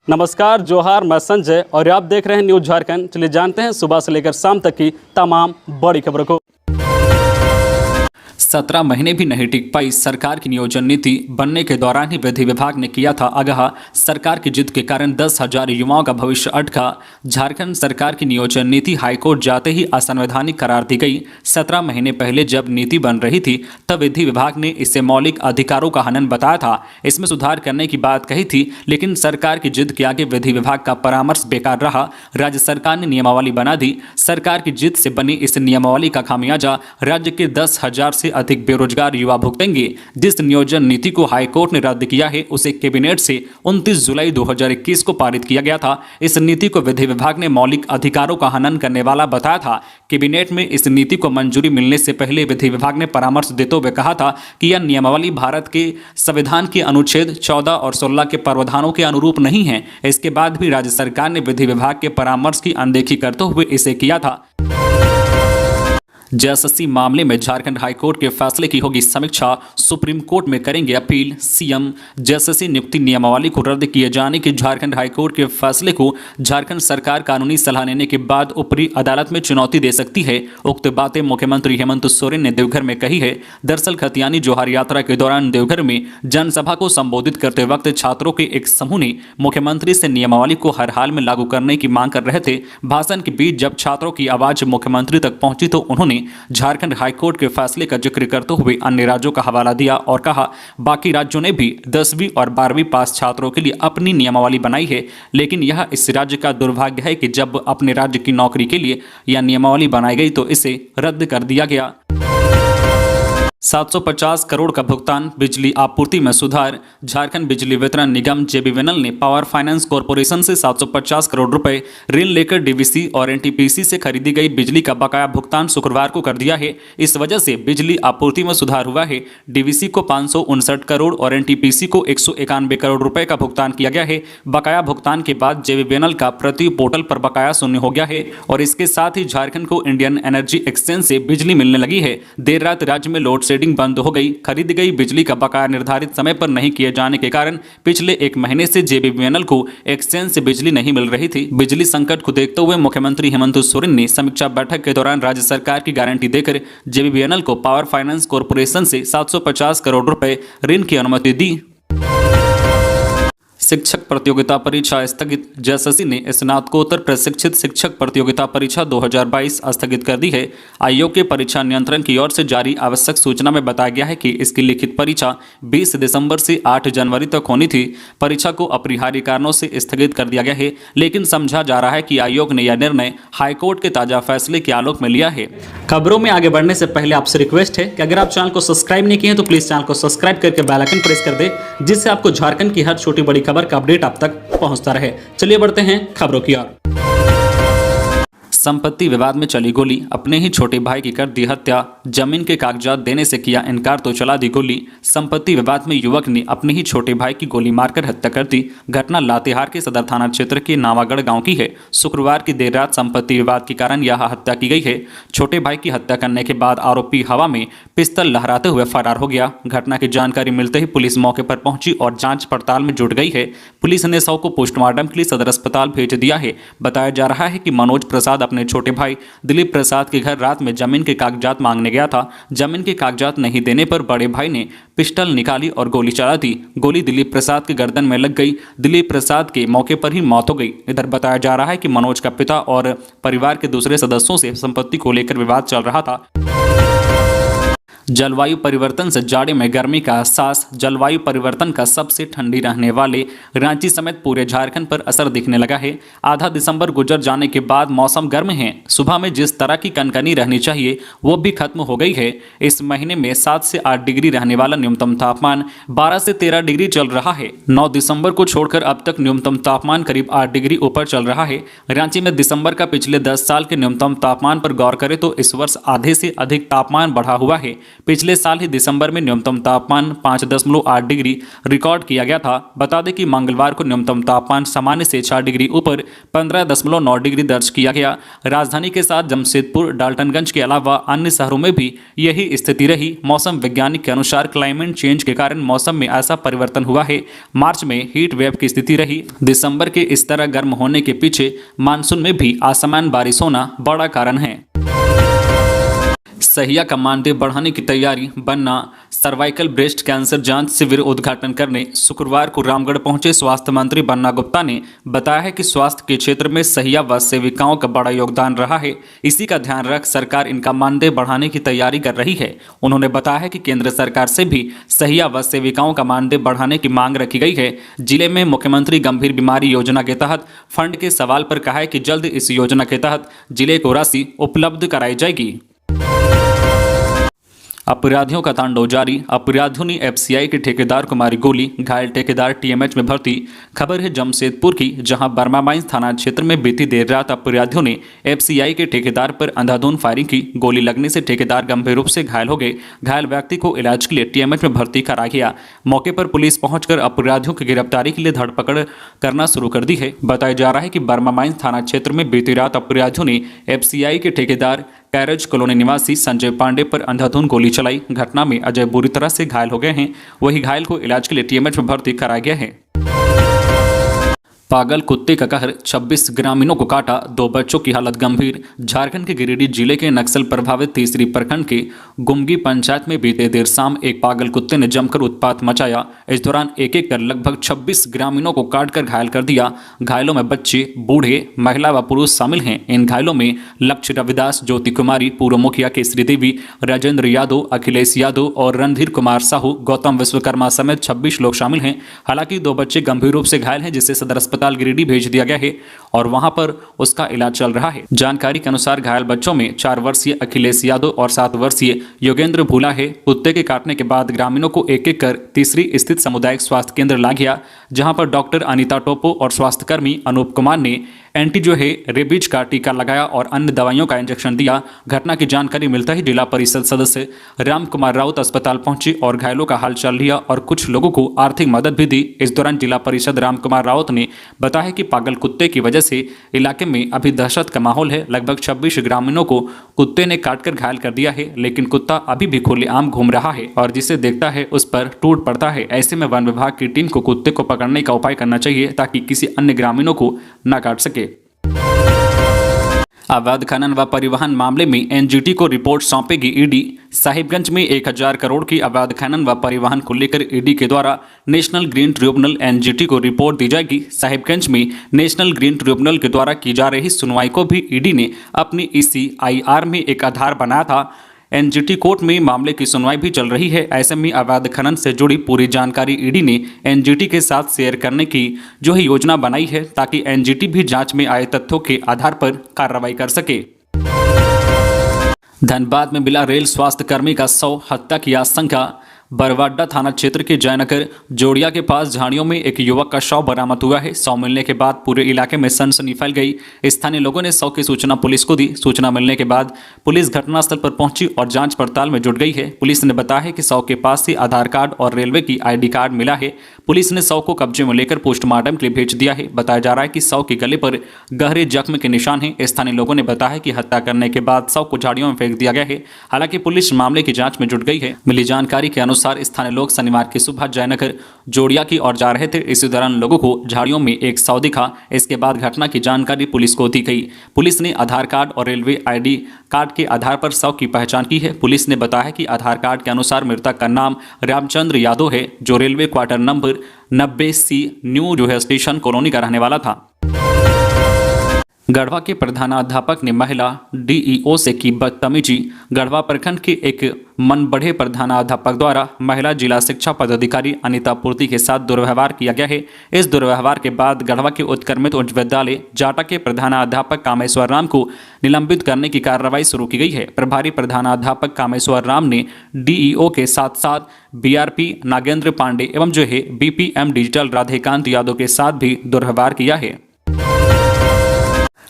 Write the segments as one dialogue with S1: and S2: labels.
S1: नमस्कार, जोहार, मैं संजय और आप देख रहे हैं न्यूज झारखंड। चलिए जानते हैं सुबह से लेकर शाम तक की तमाम बड़ी खबरों को।
S2: 17 महीने भी नहीं टिक पाई सरकार की नियोजन नीति। बनने के दौरान ही विधि विभाग ने किया था आगाह। सरकार की जिद के कारण 10,000 युवाओं का भविष्य अटका। झारखंड सरकार की नियोजन नीति हाईकोर्ट जाते ही असंवैधानिक करार दी गई। 17 महीने पहले जब नीति बन रही थी तब विधि विभाग ने इसे मौलिक अधिकारों का हनन बताया था। इसमें सुधार करने की बात कही थी, लेकिन सरकार की जिद के आगे विधि विभाग का परामर्श बेकार रहा। राज्य सरकार ने नियमावली बना दी। सरकार की जिद से बनी इस नियमावली का खामियाजा राज्य के 10,000 से अधिक बेरोजगार युवा भुगतेंगे। जिस नियोजन नीति को हाईकोर्ट ने रद्द किया है उसे कैबिनेट से 29 जुलाई 2021 को पारित किया गया था। इस नीति को विधि विभाग ने मौलिक अधिकारों का हनन करने वाला बताया था। कैबिनेट में इस नीति को मंजूरी मिलने से पहले विधि विभाग ने परामर्श देते हुए कहा था कि यह नियमावली भारत के संविधान के अनुच्छेद 14 और 16 के प्रावधानों के अनुरूप नहीं है। इसके बाद भी राज्य सरकार ने विधि विभाग के परामर्श की अनदेखी करते हुए इसे किया था। जेएसएससी मामले में झारखंड हाईकोर्ट के फैसले की होगी समीक्षा। सुप्रीम कोर्ट में करेंगे अपील। सीएम जेएसएससी नियुक्ति नियमावली को रद्द किए जाने के झारखंड हाईकोर्ट के फैसले को झारखंड सरकार कानूनी सलाह लेने के बाद ऊपरी अदालत में चुनौती दे सकती है। उक्त बातें मुख्यमंत्री हेमंत सोरेन ने देवघर में कही है। दरअसल खतियानी जोहार यात्रा के दौरान देवघर में जनसभा को संबोधित करते वक्त छात्रों के एक समूह ने मुख्यमंत्री से नियमावली को हर हाल में लागू करने की मांग कर रहे थे। भाषण के बीच जब छात्रों की आवाज मुख्यमंत्री तक पहुंची तो उन्होंने झारखंड हाईकोर्ट के फैसले का जिक्र करते हुए अन्य राज्यों का हवाला दिया और कहा, बाकी राज्यों ने भी 10वीं और 12वीं पास छात्रों के लिए अपनी नियमावली बनाई है, लेकिन यह इस राज्य का दुर्भाग्य है कि जब अपने राज्य की नौकरी के लिए यह नियमावली बनाई गई तो इसे रद्द कर दिया गया। 750 करोड़ का भुगतान, बिजली आपूर्ति में सुधार। झारखंड बिजली वितरण निगम जेबीवीएनएल ने पावर फाइनेंस कॉरपोरेशन से 750 करोड़ रुपए ऋण लेकर डीवीसी और एनटीपीसी से खरीदी गई बिजली का बकाया भुगतान शुक्रवार को कर दिया है। इस वजह से बिजली आपूर्ति में सुधार हुआ है। डीवीसी को 559 करोड़ और एनटीपीसी को 191 करोड़ रुपए का भुगतान किया गया है। बकाया भुगतान के बाद जेबीवीएनएल का प्रति पोर्टल पर बकाया शून्य हो गया है और इसके साथ ही झारखंड को इंडियन एनर्जी एक्सचेंज से बिजली मिलने लगी है। देर रात राज्य में लोड शेडिंग बंद हो गई। खरीदी गई बिजली का बकाया निर्धारित समय पर नहीं किए जाने के कारण पिछले एक महीने से जेबीवीएनएल को एक्सचेंज से बिजली नहीं मिल रही थी। बिजली संकट को देखते हुए मुख्यमंत्री हेमंत सोरेन ने समीक्षा बैठक के दौरान राज्य सरकार की गारंटी देकर जेबीवीएनएल को पावर फाइनेंस कॉरपोरेशन से 750 करोड़ रुपए ऋण की अनुमति दी। शिक्षक प्रतियोगिता परीक्षा स्थगित। जेएसएससी ने स्नातकोत्तर प्रशिक्षित शिक्षक प्रतियोगिता परीक्षा 2022 स्थगित कर दी है। आयोग के परीक्षा नियंत्रण की ओर से जारी आवश्यक सूचना में बताया गया है कि इसकी लिखित परीक्षा 20 दिसंबर से 8 जनवरी तक होनी थी। परीक्षा को अपरिहार्य कारणों से स्थगित कर दिया गया है, लेकिन समझा जा रहा है कि आयोग ने यह निर्णय हाईकोर्ट के ताजा फैसले के आलोक में लिया है।
S1: खबरों में आगे बढ़ने से पहले आपसे रिक्वेस्ट है कि अगर आप चैनल को सब्सक्राइब नहीं किए हैं तो प्लीज चैनल को सब्सक्राइब करके बेल आइकन प्रेस कर दे, जिससे आपको झारखंड की हर छोटी बड़ी खबर का अपडेट आप तक पहुंचता रहे। चलिए बढ़ते हैं खबरों की ओर।
S2: संपत्ति विवाद में चली गोली, अपने ही छोटे भाई की कर दी हत्या। जमीन के कागजात देने से किया इनकार तो चला दी गोली। संपत्ति विवाद में युवक ने अपने ही छोटे भाई की गोली मारकर हत्या कर दी। घटना लातेहार के सदर थाना क्षेत्र के नावागढ़ गांव की है। शुक्रवार की देर रात संपत्ति विवाद के कारण यह हत्या की गई है। छोटे भाई की हत्या करने के बाद आरोपी हवा में पिस्तौल लहराते हुए फरार हो गया। घटना की जानकारी मिलते ही पुलिस मौके पर पहुंची और जांच पड़ताल में जुट गई है। पुलिस ने शव को पोस्टमार्टम के लिए सदर अस्पताल भेज दिया है। बताया जा रहा है कि मनोज प्रसाद अपने छोटे भाई दिलीप प्रसाद के घर रात में जमीन के कागजात मांगने गया था। जमीन के कागजात नहीं देने पर बड़े भाई ने पिस्टल निकाली और गोली चला दी। गोली दिलीप प्रसाद के गर्दन में लग गई। दिलीप प्रसाद के मौके पर ही मौत हो गई। इधर बताया जा रहा है कि मनोज का पिता और परिवार के दूसरे सदस्यों से संपत्ति को लेकर विवाद चल रहा था। जलवायु परिवर्तन से जाड़े में गर्मी का एहसास। जलवायु परिवर्तन का सबसे ठंडी रहने वाले रांची समेत पूरे झारखंड पर असर दिखने लगा है। आधा दिसंबर गुजर जाने के बाद मौसम गर्म है। सुबह में जिस तरह की कनकनी रहनी चाहिए वो भी खत्म हो गई है। इस महीने में 7 से 8 डिग्री रहने वाला न्यूनतम तापमान 12 से 13 डिग्री चल रहा है। 9 दिसंबर को छोड़कर अब तक न्यूनतम तापमान करीब 8 डिग्री ऊपर चल रहा है। रांची में दिसंबर का पिछले 10 साल के न्यूनतम तापमान पर गौर करें तो इस वर्ष आधे से अधिक तापमान बढ़ा हुआ है। पिछले साल ही दिसंबर में न्यूनतम तापमान 5.8 डिग्री रिकॉर्ड किया गया था। बता दें कि मंगलवार को न्यूनतम तापमान सामान्य से 4 डिग्री ऊपर 15.9 डिग्री दर्ज किया गया। राजधानी के साथ जमशेदपुर, डाल्टनगंज के अलावा अन्य शहरों में भी यही स्थिति रही। मौसम वैज्ञानिक के अनुसार क्लाइमेट चेंज के कारण मौसम में ऐसा परिवर्तन हुआ है। मार्च में हीट वेव की स्थिति रही। दिसंबर के इस तरह गर्म होने के पीछे मानसून में भी असामान्य बारिश होना बड़ा कारण है। सहिया का मानदेय बढ़ाने की तैयारी। बनना सर्वाइकल ब्रेस्ट कैंसर जांच शिविर उद्घाटन करने शुक्रवार को रामगढ़ पहुंचे स्वास्थ्य मंत्री बन्ना गुप्ता ने बताया है कि स्वास्थ्य के क्षेत्र में सहिया व सेविकाओं का बड़ा योगदान रहा है। इसी का ध्यान रख सरकार इनका मानदेय बढ़ाने की तैयारी कर रही है। उन्होंने बताया है कि केंद्र सरकार से भी सहिया व सेविकाओं का मानदेय बढ़ाने की मांग रखी गई है। जिले में मुख्यमंत्री गंभीर बीमारी योजना के तहत फंड के सवाल पर कहा है कि जल्द इस योजना के तहत जिले को राशि उपलब्ध कराई जाएगी। अपराधियों का तांडव जारी। अपराधियों ने एफसीआई के ठेकेदार को मारी गोली, घायल ठेकेदार टीएमएच में भर्ती। खबर है जमशेदपुर की, जहां बर्मा माइंस थाना क्षेत्र में बीती देर रात अपराधियों ने एफसीआई के ठेकेदार पर अंधाधुंध फायरिंग की। गोली लगने से ठेकेदार गंभीर रूप से घायल हो गए। घायल व्यक्ति को इलाज के लिए टीएमएच में भर्ती करा गया। मौके पर पुलिस पहुंचकर अपराधियों की गिरफ्तारी के लिए धरपकड़ करना शुरू कर दी है। बताया जा रहा है कि बर्मा माइंस थाना क्षेत्र में बीती रात अपराधियों ने एफसीआई के ठेकेदार कैरेज कॉलोनी निवासी संजय पांडे पर अंधाधुंध गोली चलाई। घटना में अजय बुरी तरह से घायल हो गए हैं। वही घायल को इलाज के लिए टीएमएच में भर्ती कराया गया है। पागल कुत्ते का कहर, 26 ग्रामीणों को काटा, 2 बच्चों की हालत गंभीर। झारखंड के गिरिडीह जिले के नक्सल प्रभावित तीसरी प्रखंड के गुमगी पंचायत में बीते देर शाम एक पागल कुत्ते ने जमकर उत्पात मचाया। इस दौरान एक एक कर लगभग 26 ग्रामीणों को काटकर घायल कर दिया। घायलों में बच्चे, बूढ़े, महिला व पुरुष शामिल हैं। इन घायलों में लक्ष्य रविदास, ज्योति कुमारी, पूर्व मुखिया केसरी देवी, राजेंद्र यादव, अखिलेश यादव और रणधीर कुमार साहू, गौतम विश्वकर्मा समेत 26 लोग शामिल हैं। हालांकि 2 बच्चे गंभीर रूप से घायल हैं, जिसे सदर अस्पताल गिरिडीह भेज दिया गया है और वहां पर उसका इलाज चल रहा है। जानकारी के अनुसार घायल बच्चों में 4 वर्षीय अखिलेश यादव और 7 वर्षीय योगेंद्र भूला है। कुत्ते के काटने के बाद ग्रामीणों को एक एक कर तीसरी स्थित सामुदायिक स्वास्थ्य केंद्र ला गया, जहां पर डॉक्टर अनीता टोपो और स्वास्थ्यकर्मी अनूप कुमार ने रेबीज का टीका लगाया और अन्य दवाइयों का इंजेक्शन दिया। घटना की जानकारी मिलता ही जिला परिषद सदस्य राम कुमार राउत अस्पताल पहुंचे और घायलों का हालचाल लिया और कुछ लोगों को आर्थिक मदद भी दी। इस दौरान जिला परिषद राम कुमार राउत ने बताया कि पागल कुत्ते की वजह से इलाके में अभी दहशत का माहौल है। लगभग 26 ग्रामीणों को कुत्ते ने काटकर घायल कर दिया है, लेकिन कुत्ता अभी भी खुलेआम घूम रहा है और जिसे देखता है उस पर टूट पड़ता है। ऐसे में वन विभाग की टीम को कुत्ते को पकड़ने का उपाय करना चाहिए ताकि किसी अन्य ग्रामीणों को न काट सके। अवैध खनन व परिवहन मामले में एनजीटी को रिपोर्ट सौंपेगी ईडी। साहिबगंज में 1000 करोड़ की अवैध खनन व परिवहन को लेकर ईडी के द्वारा नेशनल ग्रीन ट्रिब्यूनल एनजीटी को रिपोर्ट दी जाएगी। साहिबगंज में नेशनल ग्रीन ट्रिब्यूनल के द्वारा की जा रही सुनवाई को भी ईडी ने अपनी ECIR में एक आधार बनाया था। एनजीटी कोर्ट में मामले की सुनवाई भी चल रही है। ऐसे में अवैध खनन से जुड़ी पूरी जानकारी ईडी ने एनजीटी के साथ शेयर करने की जो है योजना बनाई है, ताकि एनजीटी भी जांच में आए तथ्यों के आधार पर कार्रवाई कर सके। धनबाद में मिला रेल स्वास्थ्य कर्मी का 100 हत्या की आशंका। बरवाडा थाना क्षेत्र के जयनगर जोड़िया के पास झाड़ियों में एक युवक का शव बरामद हुआ है। शव मिलने के बाद पूरे इलाके में सनसनी फैल गई। स्थानीय लोगों ने शव की सूचना पुलिस को दी। सूचना मिलने के बाद पुलिस घटनास्थल पर पहुंची और जांच पड़ताल में जुट गई है। पुलिस ने बताया है कि शव के पास से आधार कार्ड और रेलवे की ID कार्ड मिला है। पुलिस ने शव को कब्जे में लेकर पोस्टमार्टम के लिए भेज दिया है। बताया जा रहा है कि शव के गले पर गहरे जख्म के निशान हैं। स्थानीय लोगों ने बताया कि हत्या करने के बाद शव को झाड़ियों में फेंक दिया गया है। हालांकि पुलिस मामले की जांच में जुट गई है। मिली जानकारी के अनुसार स्थानीय लोग शनिवार की सुबह जयनगर जोड़िया की ओर जा रहे थे। इसी दौरान लोगों को झाड़ियों में एक शव दिखा। इसके बाद घटना की जानकारी पुलिस को दी गई। पुलिस ने आधार कार्ड और रेलवे ID कार्ड के आधार पर शव की पहचान की है। पुलिस ने बताया कि आधार कार्ड के अनुसार मृतक का नाम रामचंद्र यादव है, जो railway quarter number 90C new station colony का रहने वाला था। गढ़वा के प्रधानाध्यापक ने महिला DEO से की बदतमीजी। गढ़वा प्रखंड के एक मनबढ़े प्रधानाध्यापक द्वारा महिला जिला शिक्षा पदाधिकारी अनिता पूर्ति के साथ दुर्व्यवहार किया गया है। इस दुर्व्यवहार के बाद गढ़वा के उत्क्रमित उच्च विद्यालय जाटा के प्रधानाध्यापक कामेश्वर राम को निलंबित करने की कार्रवाई शुरू की गई है। प्रभारी प्रधानाध्यापक कामेश्वर राम ने DEO के साथ साथ BRP नागेंद्र पांडे एवं BPM डिजिटल राधेकांत यादव के साथ भी दुर्व्यवहार किया है।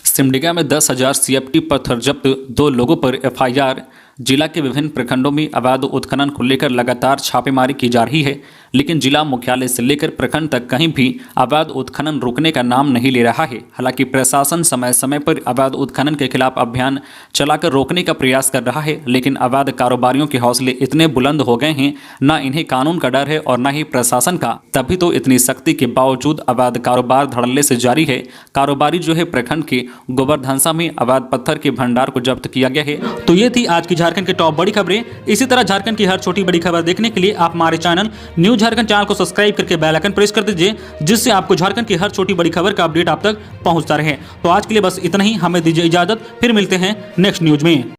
S2: सिमडेगा में 10,000 CFT पत्थर जब्त, 2 लोगों पर FIR। जिला के विभिन्न प्रखंडों में अवैध उत्खनन को लेकर लगातार छापेमारी की जा रही है, लेकिन जिला मुख्यालय से लेकर प्रखंड तक कहीं भी अवैध उत्खनन रुकने का नाम नहीं ले रहा है। हालांकि प्रशासन समय समय पर अवैध उत्खनन के खिलाफ अभियान चलाकर रोकने का प्रयास कर रहा है, लेकिन अवैध कारोबारियों के हौसले इतने बुलंद हो गए हैं, न इन्हें कानून का डर है और न ही प्रशासन का। तभी तो इतनी सख्ती के बावजूद अवैध कारोबार धड़ल्ले से जारी है। कारोबारी जो है प्रखंड के गोवर्धनसा में अवैध पत्थर के भंडार को जब्त किया गया है।
S1: तो ये थी आज की झारखंड की टॉप बड़ी खबरें। इसी तरह झारखंड की हर छोटी बड़ी खबर देखने के लिए आप हमारे चैनल न्यूज झारखंड चैनल को सब्सक्राइब करके बेल आइकन प्रेस कर दीजिए, जिससे आपको झारखंड की हर छोटी बड़ी खबर का अपडेट आप तक पहुंचता रहे। तो आज के लिए बस इतना ही, हमें दीजिए इजाजत, फिर मिलते हैं नेक्स्ट न्यूज में।